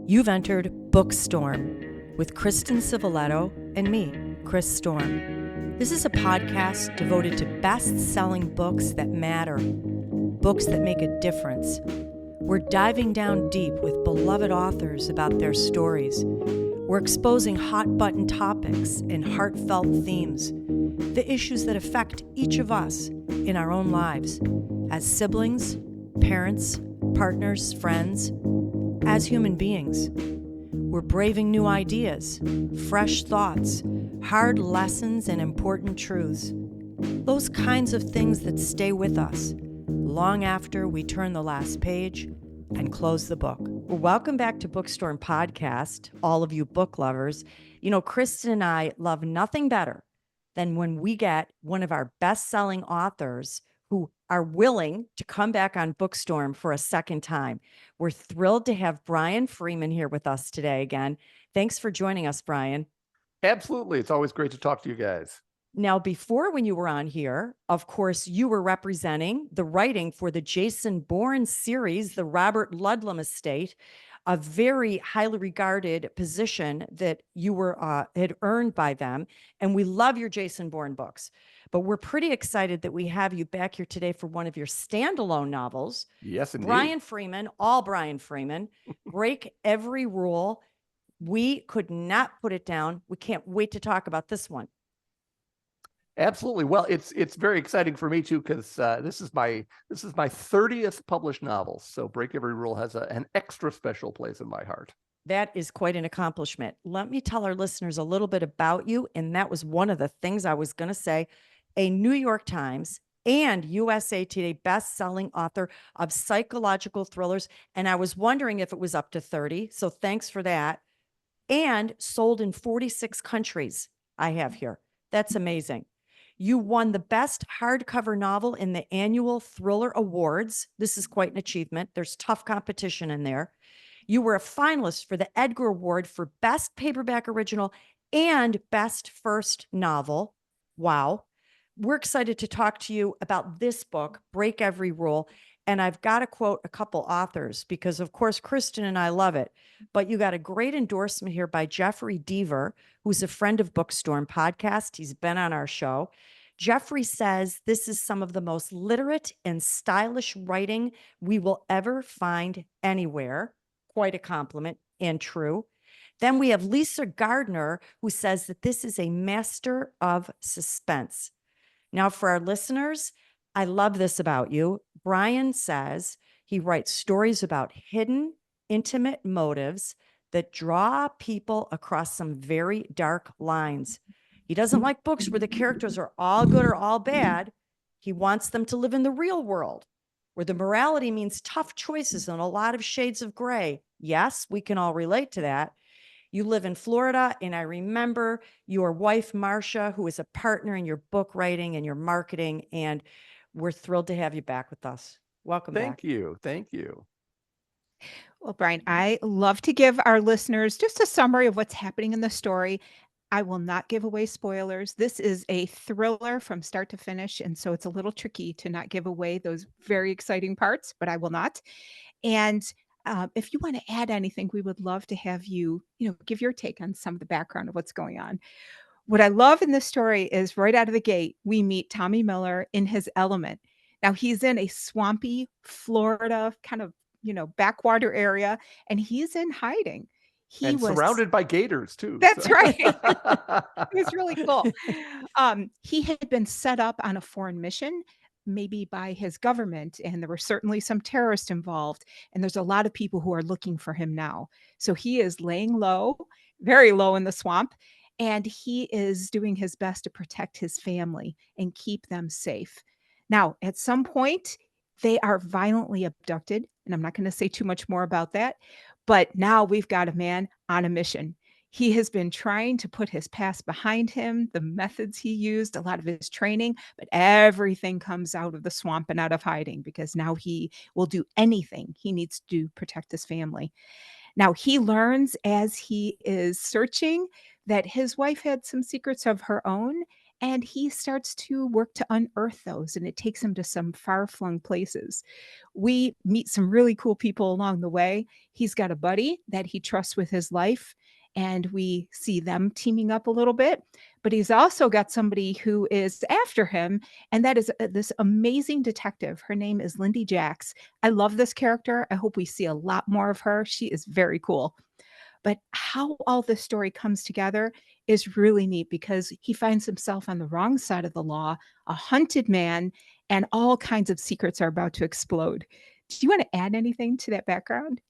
You've entered BOOKSTORM with Kristen Civiletto and me, Chris Storm. This is a podcast devoted to best-selling books that matter, books that make a difference. We're diving down deep with beloved authors about their stories. We're exposing hot-button topics and heartfelt themes, the issues that affect each of us in our own lives, as siblings, parents, partners, friends, as human beings. We're braving new ideas, fresh thoughts, hard lessons, and important truths. Those kinds of things that stay with us long after we turn the last page and close the book. Well, welcome back to BOOKSTORM Podcast, all of you book lovers. You know, Kristen and I love nothing better than when we get one of our best-selling authors who are willing to come back on BOOKSTORM for a second time. We're thrilled to have Brian Freeman here with us today again. Thanks for joining us, Brian. Absolutely. It's always great to talk to you guys. Now, before when you were on here, of course, you were representing the writing for the Jason Bourne series, the Robert Ludlum estate, a very highly regarded position that you were had earned by them. And we love your Jason Bourne books. But we're pretty excited that we have you back here today for one of your standalone novels. Yes, indeed. Brian Freeman, all Brian Freeman, Break Every Rule. We could not put it down. We can't wait to talk about this one. Absolutely. Well, it's very exciting for me too, because this is my 30th published novel. So Break Every Rule has an extra special place in my heart. That is quite an accomplishment. Let me tell our listeners a little bit about you. And that was one of the things I was going to say. A New York Times and USA Today best-selling author of psychological thrillers. And I was wondering if it was up to 30. So thanks for that. And sold in 46 countries I have here. That's amazing. You won the best hardcover novel in the annual Thriller Awards. This is quite an achievement. There's tough competition in there. You were a finalist for the Edgar Award for Best Paperback Original and Best First Novel. Wow. We're excited to talk to you about this book, Break Every Rule. And I've got to quote a couple authors because, of course, Kristen and I love it. But you got a great endorsement here by Jeffrey Deaver, who's a friend of BOOKSTORM Podcast. He's been on our show. Jeffrey says this is some of the most literate and stylish writing we will ever find anywhere. Quite a compliment and true. Then we have Lisa Gardner, who says that this is a master of suspense. Now, for our listeners, I love this about you. Brian says he writes stories about hidden, intimate motives that draw people across some very dark lines. He doesn't like books where the characters are all good or all bad. He wants them to live in the real world, where the morality means tough choices and a lot of shades of gray. Yes, we can all relate to that. You live in Florida, and I remember your wife, Marcia, who is a partner in your book writing and your marketing, and we're thrilled to have you back with us. Welcome back. Thank you. Thank you. Well, Brian, I love to give our listeners just a summary of what's happening in the story. I will not give away spoilers. This is a thriller from start to finish, and so it's a little tricky to not give away those very exciting parts, but I will not. And if you want to add anything, we would love to have you, give your take on some of the background of what's going on. What I love in this story is right out of the gate, we meet Tommy Miller in his element. Now he's in a swampy Florida kind of, backwater area, and he's in hiding. He and was surrounded by gators too. That's so. right. It was really cool. He had been set up on a foreign mission, maybe by his government, and there were certainly some terrorists involved. And there's a lot of people who are looking for him now. So he is laying low, very low in the swamp, and he is doing his best to protect his family and keep them safe. Now, at some point, they are violently abducted, and I'm not going to say too much more about that. But now we've got a man on a mission. He has been trying to put his past behind him, the methods he used, a lot of his training, but everything comes out of the swamp and out of hiding because now he will do anything he needs to protect his family. Now he learns as he is searching that his wife had some secrets of her own, and he starts to work to unearth those, and it takes him to some far-flung places. We meet some really cool people along the way. He's got a buddy that he trusts with his life, and we see them teaming up a little bit. But he's also got somebody who is after him, and that is this amazing detective. Her name is Lindy Jacks. I love this character. I hope we see a lot more of her. She is very cool. But how all this story comes together is really neat because he finds himself on the wrong side of the law, a hunted man, and all kinds of secrets are about to explode. Do you want to add anything to that background?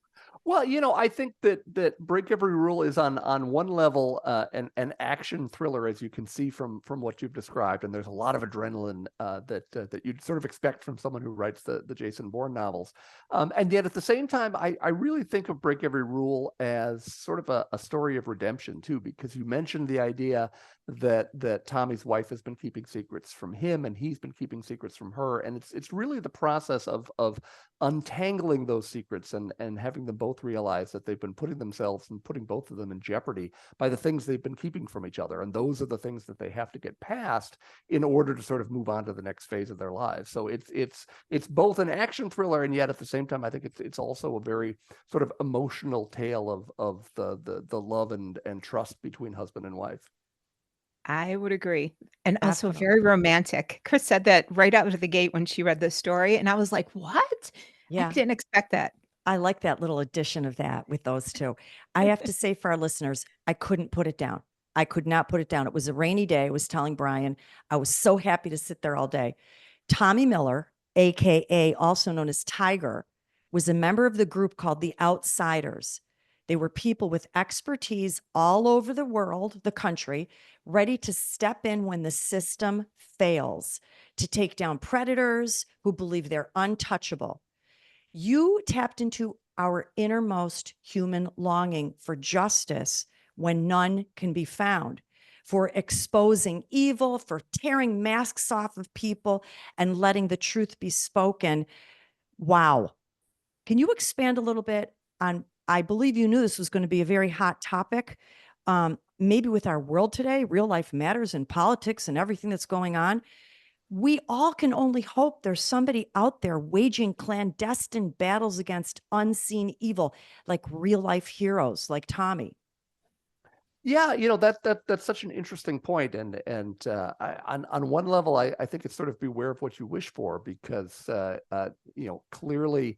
Well, I think that Break Every Rule is on one level an action thriller, as you can see from what you've described, and there's a lot of adrenaline that you'd sort of expect from someone who writes the Jason Bourne novels, and yet at the same time, I really think of Break Every Rule as sort of a story of redemption too, because you mentioned the idea that Tommy's wife has been keeping secrets from him, and he's been keeping secrets from her, and it's really the process of untangling those secrets and having them both realize that they've been putting themselves and putting both of them in jeopardy by the things they've been keeping from each other. And those are the things that they have to get past in order to sort of move on to the next phase of their lives. So it's both an action thriller, and yet at the same time, I think it's also a very sort of emotional tale of the love and trust between husband and wife. I would agree, and also Definitely. very romantic. Chris said that right out of the gate when she read this story, and I was like, "What? I Yeah. didn't expect that." I like that little addition of that with those two. I have to say for our listeners, I couldn't put it down. I could not put it down. It was a rainy day. I was telling Brian, I was so happy to sit there all day. Tommy Miller, AKA also known as Tiger, was a member of the group called the Outsiders. They were people with expertise all over the world, the country, ready to step in when the system fails, to take down predators who believe they're untouchable. You tapped into our innermost human longing for justice when none can be found, for exposing evil, for tearing masks off of people and letting the truth be spoken. Wow. Can you expand a little bit on? I believe you knew this was going to be a very hot topic. Maybe with our world today, real life matters and politics and everything that's going on, we all can only hope there's somebody out there waging clandestine battles against unseen evil, like real life heroes like Tommy. Yeah, that's such an interesting point, and on one level, I think it's sort of beware of what you wish for, because clearly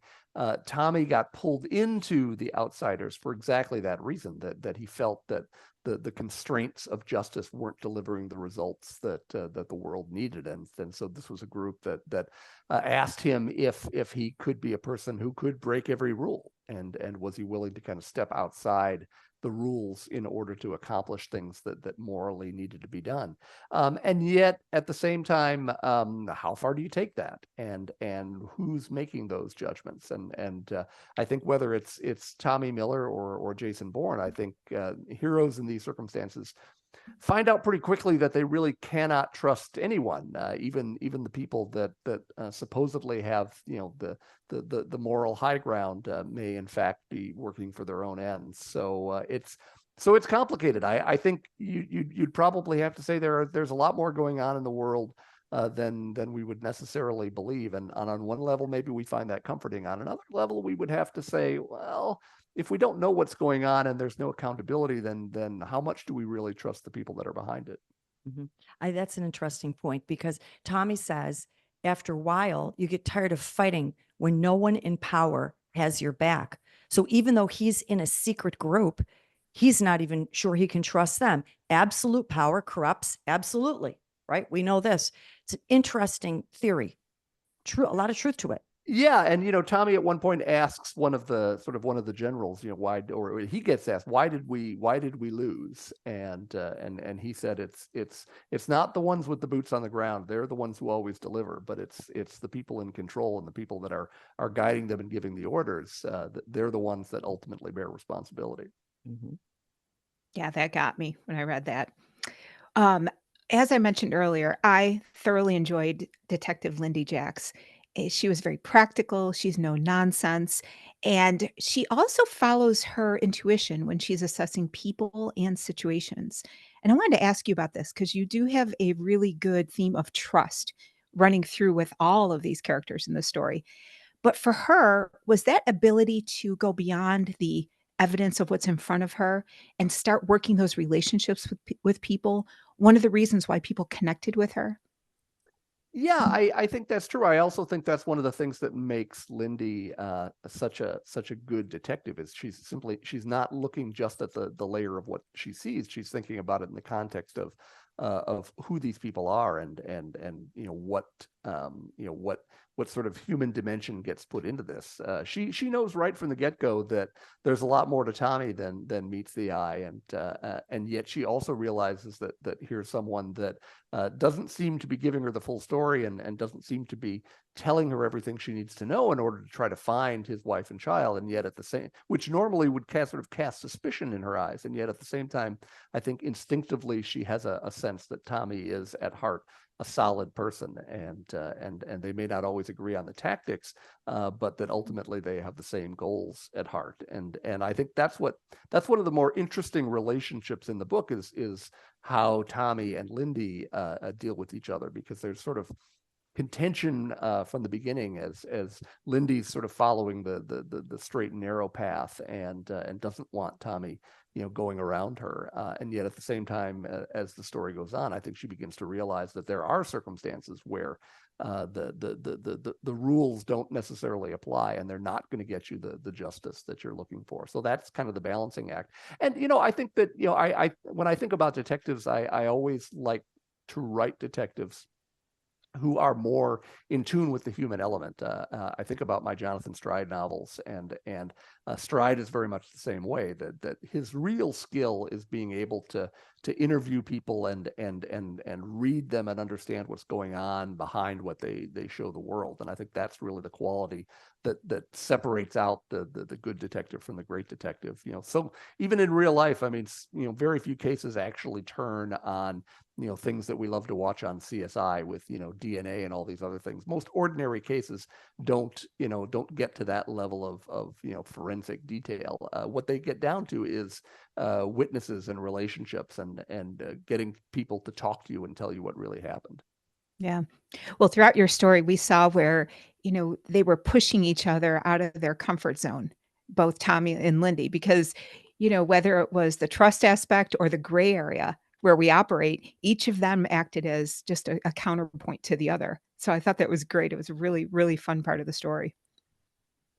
Tommy got pulled into the Outsiders for exactly that reason, that he felt that the constraints of justice weren't delivering the results that the world needed, and so this was a group that asked him if he could be a person who could break every rule, and was he willing to kind of step outside the rules in order to accomplish things that morally needed to be done. And yet at the same time, how far do you take that? And who's making those judgments? And I think whether it's Tommy Miller or Jason Bourne, I think heroes in these circumstances find out pretty quickly that they really cannot trust anyone, even the people that supposedly have the moral high ground, may in fact be working for their own ends. So it's complicated. I think you'd probably have to say there's a lot more going on in the world than we would necessarily believe. And on one level, maybe we find that comforting. On another level, we would have to say, well, if we don't know what's going on and there's no accountability, then how much do we really trust the people that are behind it? Mhm. That's an interesting point because Tommy says after a while, you get tired of fighting when no one in power has your back. So even though he's in a secret group, he's not even sure he can trust them. Absolute power corrupts absolutely, right? We know this. It's an interesting theory. True, a lot of truth to it. Yeah, and Tommy at one point asks one of the generals, why, or he gets asked, why did we lose? And he said it's not the ones with the boots on the ground. They're the ones who always deliver, but it's the people in control and the people that are guiding them and giving the orders. They're the ones that ultimately bear responsibility. Mhm. Yeah, that got me when I read that. Um, as I mentioned earlier, I thoroughly enjoyed Detective Lindy Jacks. She was very practical, she's no nonsense, and she also follows her intuition when she's assessing people and situations. And I wanted to ask you about this because you do have a really good theme of trust running through with all of these characters in the story. But for her, was that ability to go beyond the evidence of what's in front of her and start working those relationships with people one of the reasons why people connected with her? Yeah, I think that's true. I also think that's one of the things that makes Lindy such a good detective is she's not looking just at the layer of what she sees. She's thinking about it in the context of who these people are and what sort of human dimension gets put into this. She knows right from the get-go that there's a lot more to Tommy than meets the eye, and yet she also realizes that here's someone that doesn't seem to be giving her the full story and doesn't seem to be telling her everything she needs to know in order to try to find his wife and child. And yet at the same, which normally would cast suspicion in her eyes. And yet at the same time, I think instinctively she has a sense that Tommy is at heart a solid person, and they may not always agree on the tactics, but that ultimately they have the same goals at heart. And I think that's one of the more interesting relationships in the book is how Tommy and Lindy deal with each other, because there's sort of contention from the beginning as Lindy's sort of following the straight and narrow path and doesn't want Tommy going around her, and yet at the same time, as the story goes on, I think she begins to realize that there are circumstances where the rules don't necessarily apply, and they're not going to get you the justice that you're looking for. So that's kind of the balancing act. And I think that I when I think about detectives, I always like to write detectives who are more in tune with the human element. I think about my Jonathan Stride novels, and Stride is very much the same way. That his real skill is being able to interview people and read them and understand what's going on behind what they show the world. And I think that's really the quality that separates out the good detective from the great detective. So even in real life, I mean, very few cases actually turn on things that we love to watch on CSI with DNA and all these other things. Most ordinary cases don't get to that level of forensic detail. What they get down to is witnesses and relationships and getting people to talk to you and tell you what really happened. Yeah. Well, throughout your story, we saw where, they were pushing each other out of their comfort zone, both Tommy and Lindy, because, whether it was the trust aspect or the gray area where we operate, each of them acted as just a counterpoint to the other. So I thought that was great. It was a really, really fun part of the story.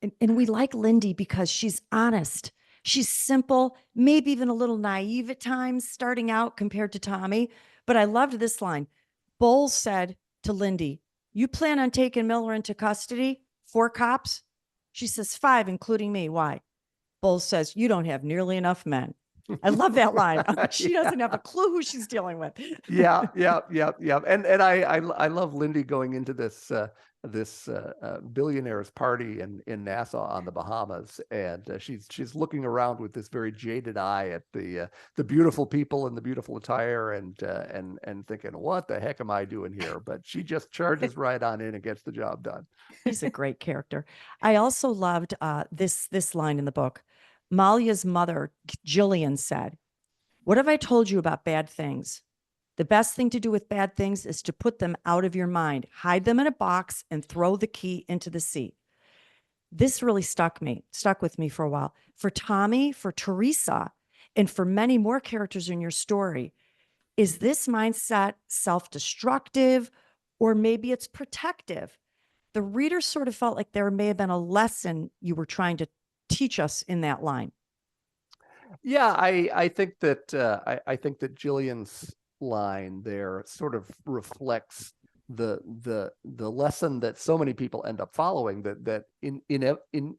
And we like Lindy because she's honest. She's simple, maybe even a little naive at times, starting out compared to Tommy. But I loved this line. Bowles said to Lindy, "You plan on taking Miller into custody? 4 cops?" She says, 5, including me. Why? Bowles says, "You don't have nearly enough men." I love that line. She doesn't have a clue who she's dealing with. Yeah. And I love Lindy going into this billionaire's party in Nassau on the Bahamas, and she's looking around with this very jaded eye at the beautiful people and the beautiful attire, and thinking, what the heck am I doing here? But she just charges right on in and gets the job done. He's a great character. I also loved this line in the book. Malia's mother, Jillian, said, "What have I told you about bad things? The best thing to do with bad things is to put them out of your mind, hide them in a box, and throw the key into the sea." This really stuck with me for a while. For Tommy, for Teresa, and for many more characters in your story, is this mindset self-destructive, or maybe it's protective? The reader sort of felt like there may have been a lesson you were trying to teach us in that line. Yeah, I think that I think that Jillian's line there sort of reflects the lesson that so many people end up following, that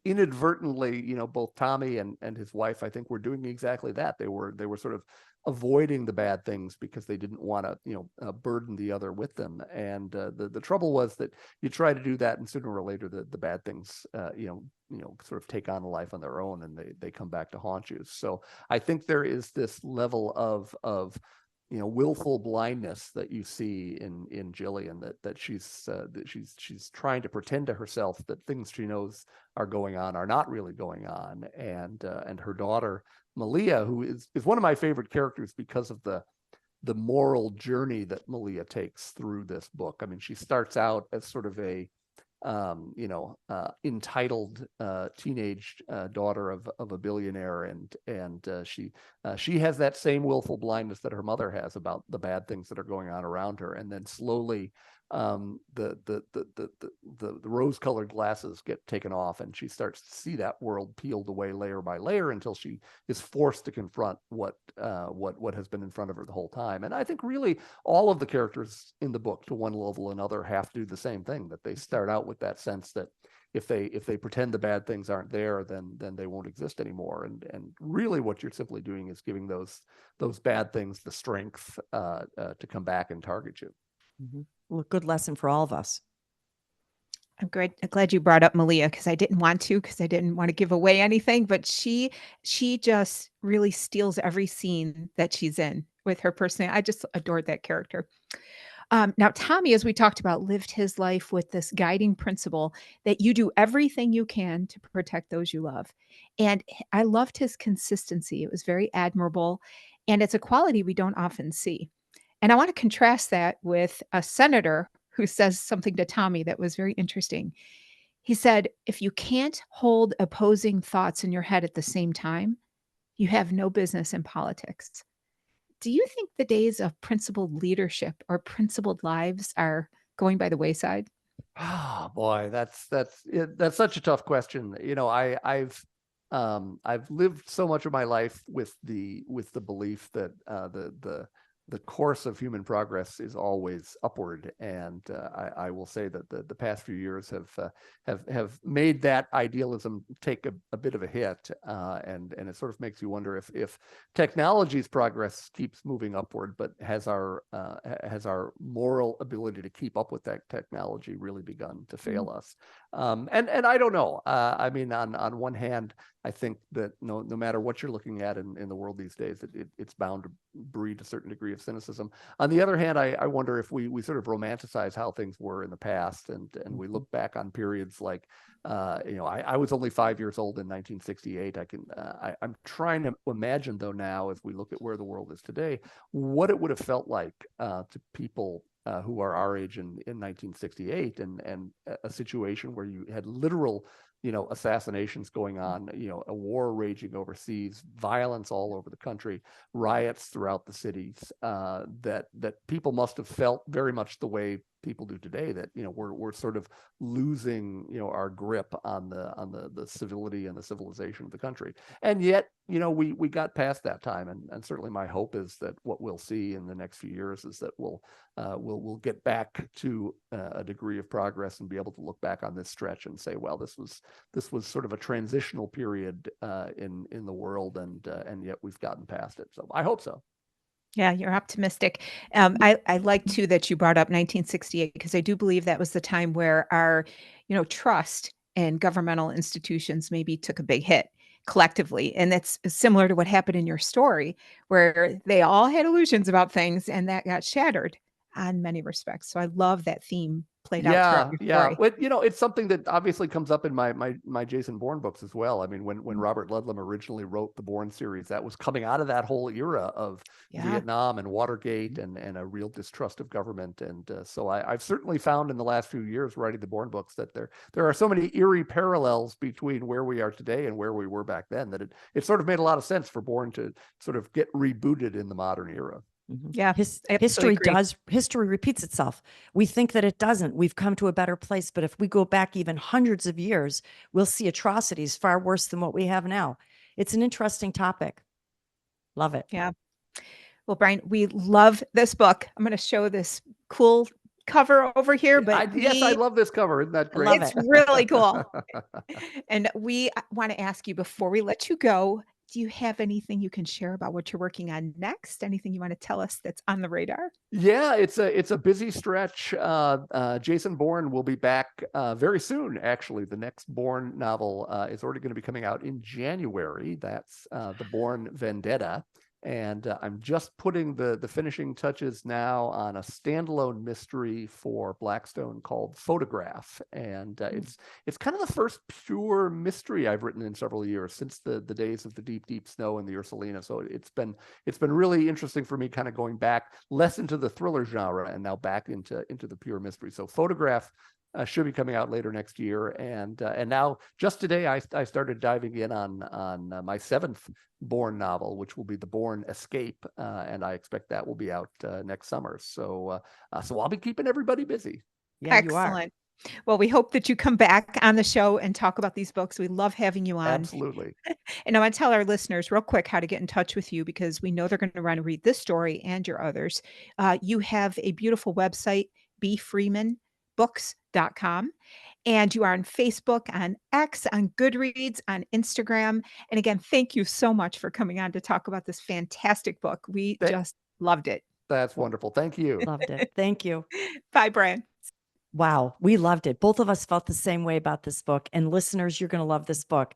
inadvertently, both Tommy and his wife, I think, were doing exactly that. They were sort of avoiding the bad things because they didn't want to burden the other with them. And the trouble was that you try to do that, and sooner or later the bad things sort of take on a life on their own, and they come back to haunt you. So I think there is this level of willful blindness that you see in Jillian, that she's trying to pretend to herself that things she knows are going on are not really going on, and her daughter Malia, who is one of my favorite characters because of the the moral journey that Malia takes through this book. I mean, she starts out as sort of a entitled teenage daughter of a billionaire, and she has that same willful blindness that her mother has about the bad things that are going on around her, and then slowly the rose-colored glasses get taken off, and she starts to see that world peeled away layer by layer until she is forced to confront what has been in front of her the whole time. And I think really all of the characters in the book, to one level or another, have to do the same thing, that they start out with that sense that if they pretend the bad things aren't there, then they won't exist anymore. And really what you're simply doing is giving those bad things the strength to come back and target you. Well, good lesson for all of us. I'm glad you brought up Malia, because I didn't want to give away anything, but she just really steals every scene that she's in with her personality. I just adored that character. Now, Tommy, as we talked about, lived his life with this guiding principle that you do everything you can to protect those you love. And I loved his consistency. It was very admirable. And it's a quality we don't often see. And I want to contrast that with a senator who says something to Tommy that was very interesting. He said, if you can't hold opposing thoughts in your head at the same time, you have no business in politics. Do you think the days of principled leadership or principled lives are going by the wayside? Oh boy, that's such a tough question. I've lived so much of my life with the belief that the course of human progress is always upward, and I will say that the past few years have made that idealism take a bit of a hit, and it sort of makes you wonder if technology's progress keeps moving upward, but has our moral ability to keep up with that technology really begun to fail us? And I don't know. I mean, on one hand, I think that no matter what you're looking at in the world these days, it's bound to breed a certain degree of cynicism. On the other hand, I wonder if we sort of romanticize how things were in the past, and we look back on periods like, I was only 5 years old in 1968. I'm trying to imagine, though, now, as we look at where the world is today, what it would have felt like to people who are our age in 1968, and a situation where you had literal assassinations going on, a war raging overseas, violence all over the country, riots throughout the cities, that people must have felt very much the way people do today, that we're sort of losing our grip on the civility and the civilization of the country. And yet we got past that time, and certainly my hope is that what we'll see in the next few years is that we'll get back to a degree of progress and be able to look back on this stretch and say, well, this was sort of a transitional period in the world, and yet we've gotten past it. So I hope so. Yeah, you're optimistic. I like too that you brought up 1968, because I do believe that was the time where our, trust in governmental institutions maybe took a big hit collectively. And that's similar to what happened in your story, where they all had illusions about things and that got shattered on many respects. So I love that theme played out throughout your story. But it's something that obviously comes up in my Jason Bourne books as well. I mean, when Robert Ludlum originally wrote the Bourne series, that was coming out of that whole era of Vietnam and Watergate and a real distrust of government. And so I've certainly found in the last few years writing the Bourne books that there are so many eerie parallels between where we are today and where we were back then, that it sort of made a lot of sense for Bourne to sort of get rebooted in the modern era. Yeah, history repeats itself. We think that it doesn't. We've come to a better place, but if we go back even hundreds of years, we'll see atrocities far worse than what we have now. It's an interesting topic. Love it. Yeah. Well, Brian, we love this book. I'm going to show this cool cover over here, but I love this cover. Isn't that great? It's really cool. And we want to ask you, before we let you go, do you have anything you can share about what you're working on next? Anything you want to tell us that's on the radar? Yeah, it's a busy stretch. Jason Bourne will be back very soon. Actually, the next Bourne novel is already going to be coming out in January. That's The Bourne Vendetta. And I'm just putting the finishing touches now on a standalone mystery for Blackstone called Photograph. And it's kind of the first pure mystery I've written in several years, since the days of the Deep Snow and the Ursulina. So it's been really interesting for me, kind of going back less into the thriller genre and now back into the pure mystery. So Photograph should be coming out later next year, and now just today I started diving in on my 7th Bourne novel, which will be The Bourne Escape, and I expect that will be out next summer. So I'll be keeping everybody busy. Yeah, you are. Excellent. Well, we hope that you come back on the show and talk about these books. We love having you on. Absolutely. And I want to tell our listeners real quick how to get in touch with you, because we know they're going to want to read this story and your others. You have a beautiful website, bfreemanbooks.com. And you are on Facebook, on X, on Goodreads, on Instagram. And again, thank you so much for coming on to talk about this fantastic book. We just loved it. That's wonderful. Thank you. Loved it. Thank you. Bye, Brian. Wow, we loved it. Both of us felt the same way about this book. And listeners, you're going to love this book.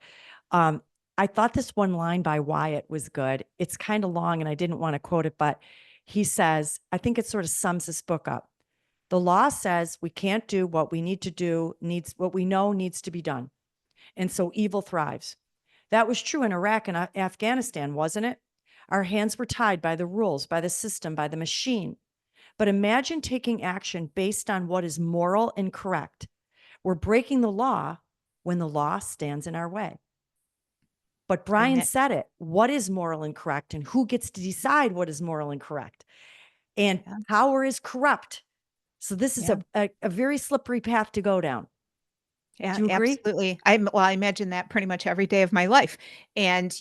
I thought this one line by Wyatt was good. It's kind of long and I didn't want to quote it, but he says, I think it sort of sums this book up. The law says we can't do what we need to do, what we know needs to be done. And so evil thrives. That was true in Iraq and Afghanistan, wasn't it? Our hands were tied by the rules, by the system, by the machine. But imagine taking action based on what is moral and correct. We're breaking the law when the law stands in our way. But Brian said it. What is moral and correct, and who gets to decide what is moral and correct? And power is corrupt. So this is a very slippery path to go down. Yeah, Do you agree? absolutely. I imagine that pretty much every day of my life. And,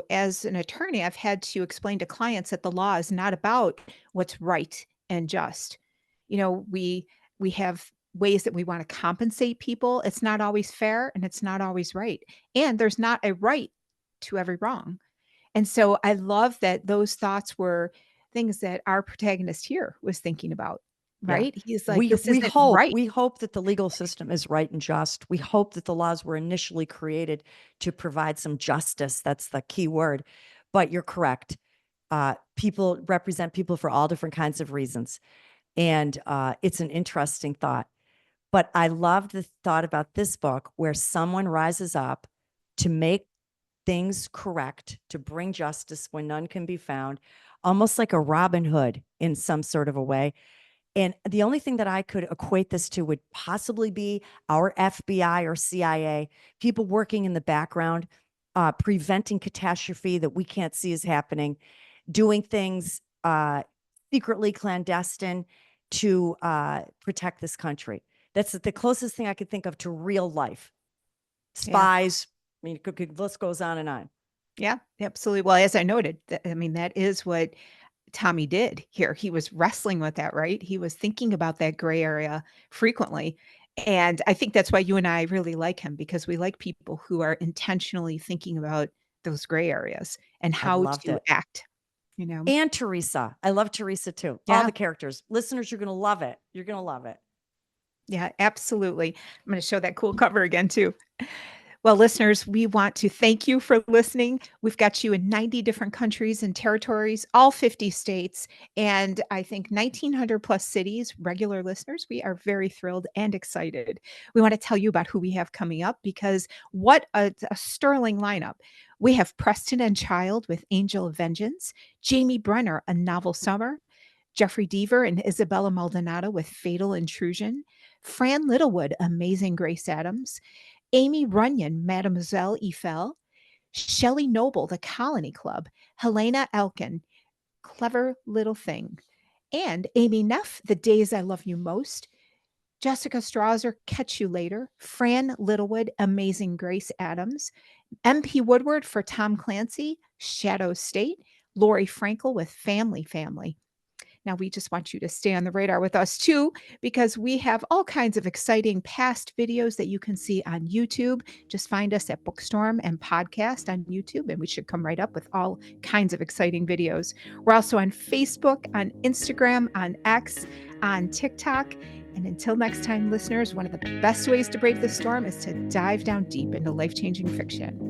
as an attorney, I've had to explain to clients that the law is not about what's right and just. We have ways that we want to compensate people. It's not always fair and it's not always right. And there's not a right to every wrong. And so I love that those thoughts were things that our protagonist here was thinking about. Right? He's like, this isn't right. We hope that the legal system is right and just. We hope that the laws were initially created to provide some justice. That's the key word. But you're correct. People represent people for all different kinds of reasons. And it's an interesting thought. But I love the thought about this book where someone rises up to make things correct, to bring justice when none can be found, almost like a Robin Hood in some sort of a way. And the only thing that I could equate this to would possibly be our FBI or CIA, people working in the background, preventing catastrophe that we can't see is happening, doing things secretly clandestine to protect this country. That's the closest thing I could think of to real life. Spies. I mean, the list goes on and on. Yeah, absolutely. Well, as I noted, that is what Tommy did here. He was wrestling with that, right? He was thinking about that gray area frequently. And I think that's why you and I really like him, because we like people who are intentionally thinking about those gray areas and how to act, And Teresa. I love Teresa too. Yeah. All the characters. Listeners, you're going to love it. You're going to love it. Yeah, absolutely. I'm going to show that cool cover again too. Well, listeners, we want to thank you for listening. We've got you in 90 different countries and territories, all 50 states, and I think 1,900 plus cities. Regular listeners, we are very thrilled and excited. We want to tell you about who we have coming up, because what a sterling lineup. We have Preston and Child with Angel of Vengeance, Jamie Brenner, A Novel Summer, Jeffrey Deaver and Isabella Maldonado with Fatal Intrusion, Fran Littlewood, Amazing Grace Adams, Amy Runyon, Mademoiselle Eiffel, Shelley Noble, The Colony Club, Helena Elkin, Clever Little Thing, and Amy Neff, The Days I Love You Most, Jessica Strauser, Catch You Later, Fran Littlewood, Amazing Grace Adams, MP Woodward for Tom Clancy, Shadow State, Lori Frankel with Family. Now, we just want you to stay on the radar with us too, because we have all kinds of exciting past videos that you can see on YouTube. Just find us at BOOKSTORM and podcast on YouTube, and we should come right up with all kinds of exciting videos. We're also on Facebook, on Instagram, on X, on TikTok. And until next time, listeners, one of the best ways to brave the storm is to dive down deep into life-changing fiction.